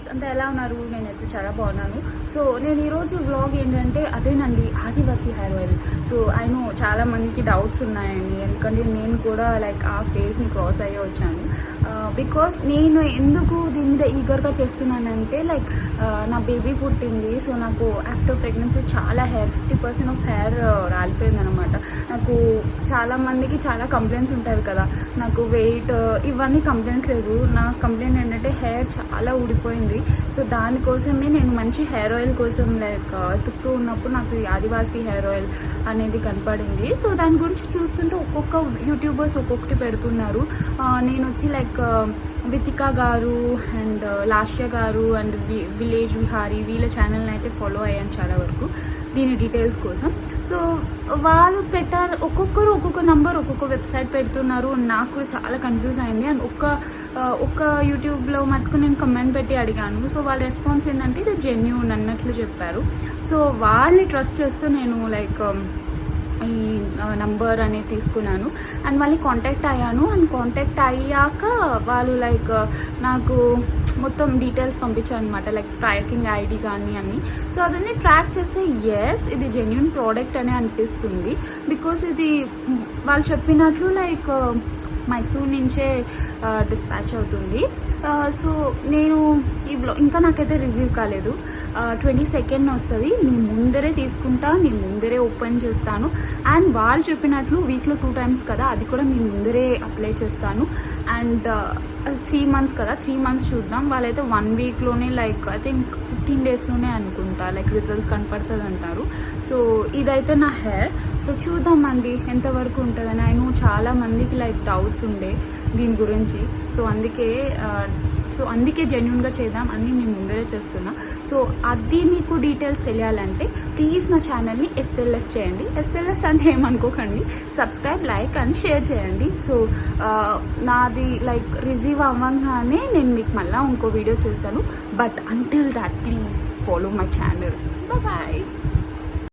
Friends అంతా ఎలా ఉన్నారు? నేనైతే చాలా బాగున్నాను. సో నేను ఈరోజు వ్లాగ్ ఏంటంటే అదేనండి, Adivasi hair oil. So I know చాలా మందికి డౌట్స్ ఉన్నాయండి, ఎందుకంటే నేను కూడా లైక్ ఆ ఫేస్ని క్రాస్ అయ్యే వచ్చాను. బికాస్ నేను ఎందుకు దీని మీద ఈగర్గా చేస్తున్నానంటే లైక్ నా బేబీ పుట్టింది. సో నాకు ఆఫ్టర్ ప్రెగ్నెన్సీ చాలా హెయిర్ 50% ఆఫ్ హెయిర్ రాలిపోయింది అనమాట. నాకు చాలామందికి చాలా కంప్లైంట్స్ ఉంటాయి కదా, నాకు వెయిట్ ఇవన్నీ కంప్లైంట్స్ లేదు. నా కంప్లైంట్ ఏంటంటే హెయిర్ చాలా ఊడిపోయింది. సో దానికోసమే నేను మంచి హెయిర్ ఆయిల్ కోసం లైక్ ఎతుకుతూ ఉన్నప్పుడు నాకు ఈ ఆదివాసీ హెయిర్ ఆయిల్ అనేది కనపడింది. సో దాని గురించి చూస్తుంటే ఒక్కొక్క యూట్యూబర్స్ ఒక్కొక్కటి పెడుతున్నారు. నేను వచ్చి లైక్ వితికా గారు అండ్ లాస్య గారు అండ్ విలేజ్ విహారీ వీళ్ళ ఛానల్ని అయితే ఫాలో అయ్యాను చాలా వరకు దీని డీటెయిల్స్ కోసం. సో వాళ్ళు పెట్టారు, ఒక్కొక్కరు ఒక్కొక్క నంబర్ ఒక్కొక్క వెబ్సైట్ పెడుతున్నారు. నాకు చాలా కన్ఫ్యూజ్ అయింది. అండ్ ఒక్క యూట్యూబ్లో మటుకు నేను కమెంట్ పెట్టి అడిగాను. సో వాళ్ళ రెస్పాన్స్ ఏంటంటే ఇది జెన్యూన్ అన్నట్లు చెప్పారు. సో వాళ్ళని ట్రస్ట్ చేస్తూ నేను లైక్ ఈ నంబర్ అనేది తీసుకున్నాను అండ్ మళ్ళీ కాంటాక్ట్ అయ్యాను. అండ్ కాంటాక్ట్ అయ్యాక వాళ్ళు లైక్ నాకు మొత్తం డీటెయిల్స్ పంపించారు అనమాట, లైక్ ట్రాకింగ్ ఐడి కానీ అన్నీ. సో అదన్నీ ట్రాక్ చేస్తే ఎస్ ఇది జెన్యూన్ ప్రోడక్ట్ అనే అనిపిస్తుంది. బికాస్ ఇది వాళ్ళు చెప్పినట్లు లైక్ మైసూర్ నుంచే డిస్పాచ్ అవుతుంది. సో నేను ఈ ఇంకా నాకైతే రిసీవ్ కాలేదు. 22nd వస్తుంది. నేను ముందరే తీసుకుంటా, నేను ముందరే ఓపెన్ చేస్తాను. అండ్ వాళ్ళు చెప్పినట్లు వీక్లో 2 times కదా, అది కూడా నేను ముందరే అప్లై చేస్తాను. అండ్ 3 months కదా, 3 months చూద్దాం. వాళ్ళైతే 1 weekలోనే లైక్ ఐ థింక్ 15 daysలోనే అనుకుంటా లైక్ రిజల్ట్స్ కనపడుతుంది అంటారు. సో ఇదైతే నా హెయిర్. సో చూద్దామండి ఎంతవరకు ఉంటుందని. నేను చాలా మందికి లైక్ డౌట్స్ ఉండే దీని గురించి. సో అందుకే జెన్యూన్గా చేద్దాం అని నేను ముందరే చేస్తున్నా. సో అది మీకు డీటెయిల్స్ తెలియాలంటే ప్లీజ్ నా ఛానల్ని SLS చేయండి. SLS అంటే ఏమనుకోకండి, సబ్స్క్రైబ్, లైక్ అండ్ షేర్ చేయండి. సో నాది లైక్ రిసీవ్ అవ్వగానే నేను మీకు మళ్ళీ ఇంకో వీడియో చేస్తాను. But until that please follow my channel. Bye.